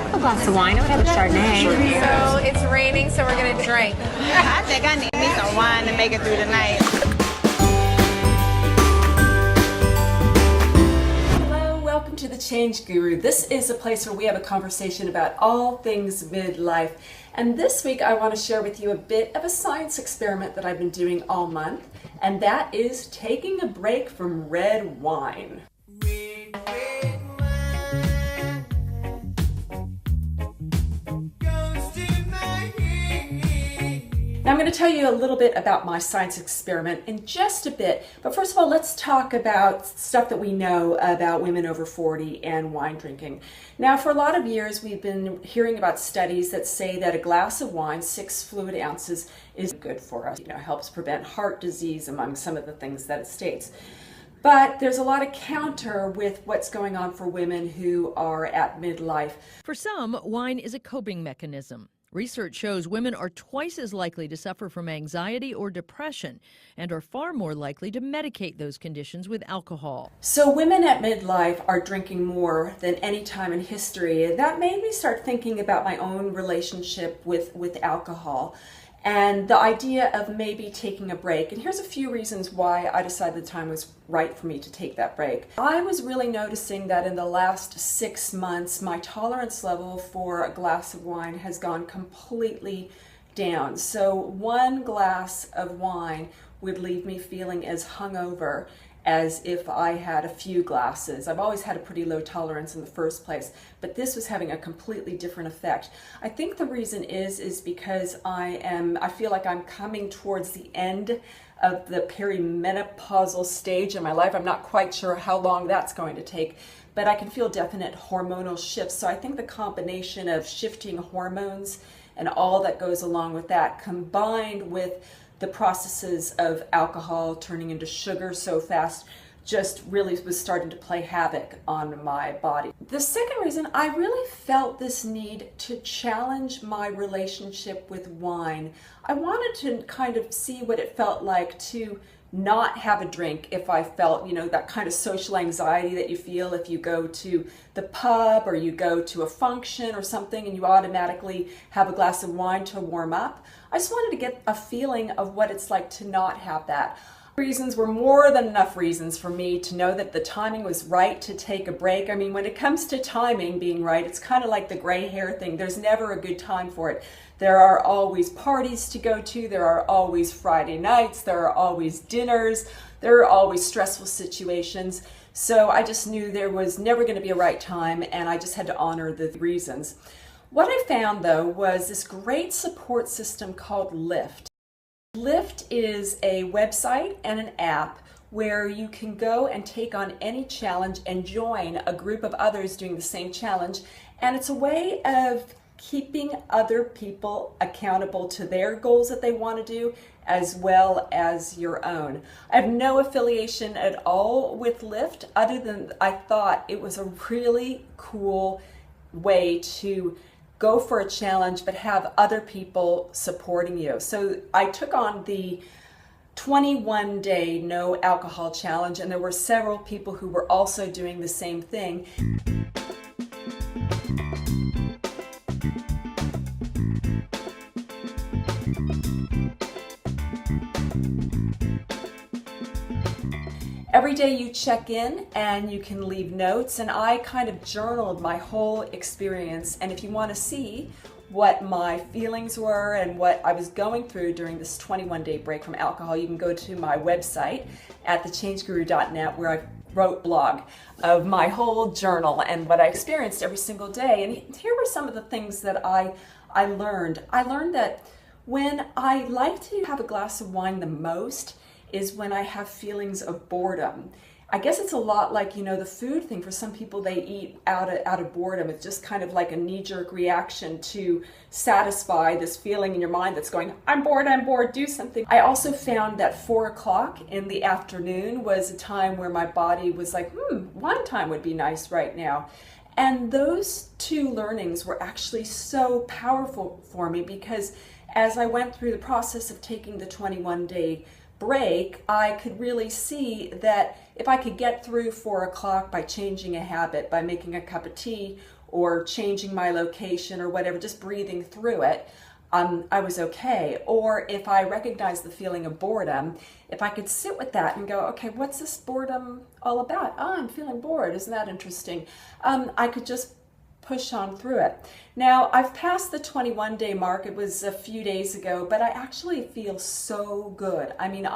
have a glass of wine. I would have a Chardonnay. So it's raining, so we're gonna drink. I think I need me some wine to make it through the night. Hello, welcome to The Change Guru. This is a place where we have a conversation about all things midlife. And this week I want to share with you a bit of a science experiment that I've been doing all month, and that is taking a break from red wine. Now I'm going to tell you a little bit about my science experiment in just a bit, but first of all, let's talk about stuff that we know about women over 40 and wine drinking. Now, for a lot of years, we've been hearing about studies that say that a glass of wine, 6 fluid ounces, is good for us. Helps prevent heart disease, among some of the things that it states. But there's a lot of counter with what's going on for women who are at midlife. For some, wine is a coping mechanism. Research shows women are twice as likely to suffer from anxiety or depression and are far more likely to medicate those conditions with alcohol. So women at midlife are drinking more than any time in history. That made me start thinking about my own relationship with alcohol and the idea of maybe taking a break. And here's a few reasons why I decided the time was right for me to take that break. I was really noticing that in the last 6 months, my tolerance level for a glass of wine has gone completely down. So 1 glass of wine would leave me feeling as hungover as if I had a few glasses. I've always had a pretty low tolerance in the first place, but this was having a completely different effect. I think the reason is because I feel like I'm coming towards the end of the perimenopausal stage in my life. I'm not quite sure how long that's going to take, but I can feel definite hormonal shifts. So I think the combination of shifting hormones and all that goes along with that, combined with the processes of alcohol turning into sugar so fast, just really was starting to play havoc on my body. The second reason, I really felt this need to challenge my relationship with wine. I wanted to kind of see what it felt like to not have a drink if I felt, that kind of social anxiety that you feel if you go to the pub or you go to a function or something and you automatically have a glass of wine to warm up. I just wanted to get a feeling of what it's like to not have that. Reasons were more than enough reasons for me to know that the timing was right to take a break. I mean, when it comes to timing being right, it's kind of like the gray hair thing. There's never a good time for it. There are always parties to go to. There are always Friday nights. There are always dinners. There are always stressful situations. So I just knew there was never going to be a right time, and I just had to honor the reasons. What I found, though, was this great support system called Lyft. Lyft is a website and an app where you can go and take on any challenge and join a group of others doing the same challenge. And it's a way of keeping other people accountable to their goals that they want to do, as well as your own. I have no affiliation at all with Lyft, other than I thought it was a really cool way to go for a challenge but have other people supporting you. So I took on the 21-day no alcohol challenge, and there were several people who were also doing the same thing. Every day you check in and you can leave notes, and I kind of journaled my whole experience. And if you want to see what my feelings were and what I was going through during this 21-day break from alcohol, you can go to my website at thechangeguru.net, where I wrote a blog of my whole journal and what I experienced every single day. And here were some of the things that I learned. I learned that when I like to have a glass of wine the most is when I have feelings of boredom. I guess it's a lot like, the food thing. For some people, they eat out of boredom. It's just kind of like a knee-jerk reaction to satisfy this feeling in your mind that's going, I'm bored, do something. I also found that 4 o'clock in the afternoon was a time where my body was like, wine time would be nice right now. And those 2 learnings were actually so powerful for me, because as I went through the process of taking the 21-day break, I could really see that if I could get through 4 o'clock by changing a habit, by making a cup of tea or changing my location or whatever, just breathing through it, I was okay. Or if I recognized the feeling of boredom, if I could sit with that and go, okay, what's this boredom all about? Oh, I'm feeling bored. Isn't that interesting? I could just push on through it. Now, I've passed the 21-day mark. It was a few days ago, but I actually feel so good. I mean,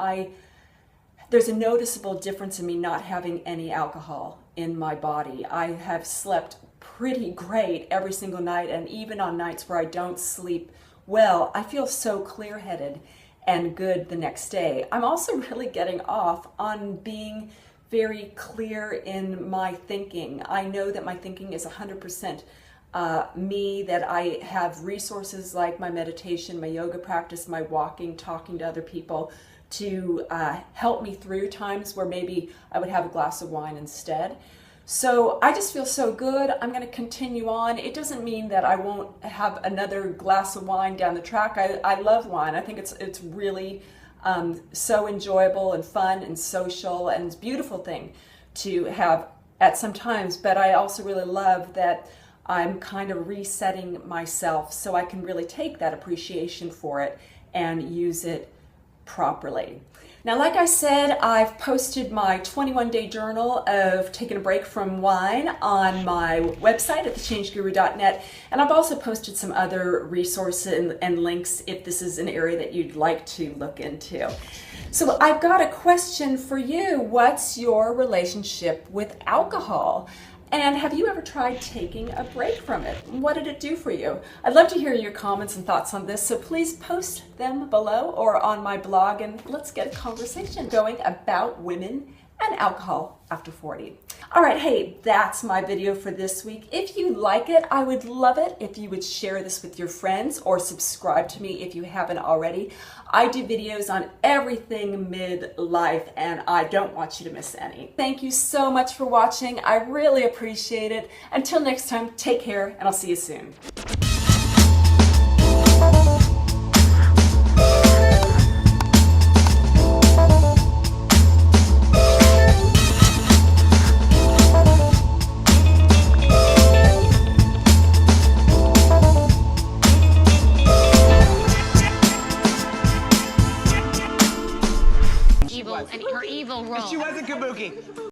there's a noticeable difference in me not having any alcohol in my body. I have slept pretty great every single night, and even on nights where I don't sleep well, I feel so clear-headed and good the next day. I'm also really getting off on being very clear in my thinking. I know that my thinking is 100% me, that I have resources like my meditation, my yoga practice, my walking, talking to other people to help me through times where maybe I would have a glass of wine instead. So I just feel so good. I'm going to continue on. It doesn't mean that I won't have another glass of wine down the track. I love wine. I think it's really so enjoyable and fun and social, and it's a beautiful thing to have at some times. But I also really love that I'm kind of resetting myself so I can really take that appreciation for it and use it properly. Now, like I said, I've posted my 21-day journal of taking a break from wine on my website at thechangeguru.net, and I've also posted some other resources and links if this is an area that you'd like to look into. So I've got a question for you. What's your relationship with alcohol? And have you ever tried taking a break from it? What did it do for you? I'd love to hear your comments and thoughts on this, so please post them below or on my blog, and let's get a conversation going about women and alcohol after 40. All right, hey, that's my video for this week. If you like it, I would love it if you would share this with your friends or subscribe to me if you haven't already. I do videos on everything midlife, and I don't want you to miss any. Thank you so much for watching. I really appreciate it. Until next time, take care, and I'll see you soon. Evil and her evil role. She wasn't kabuki.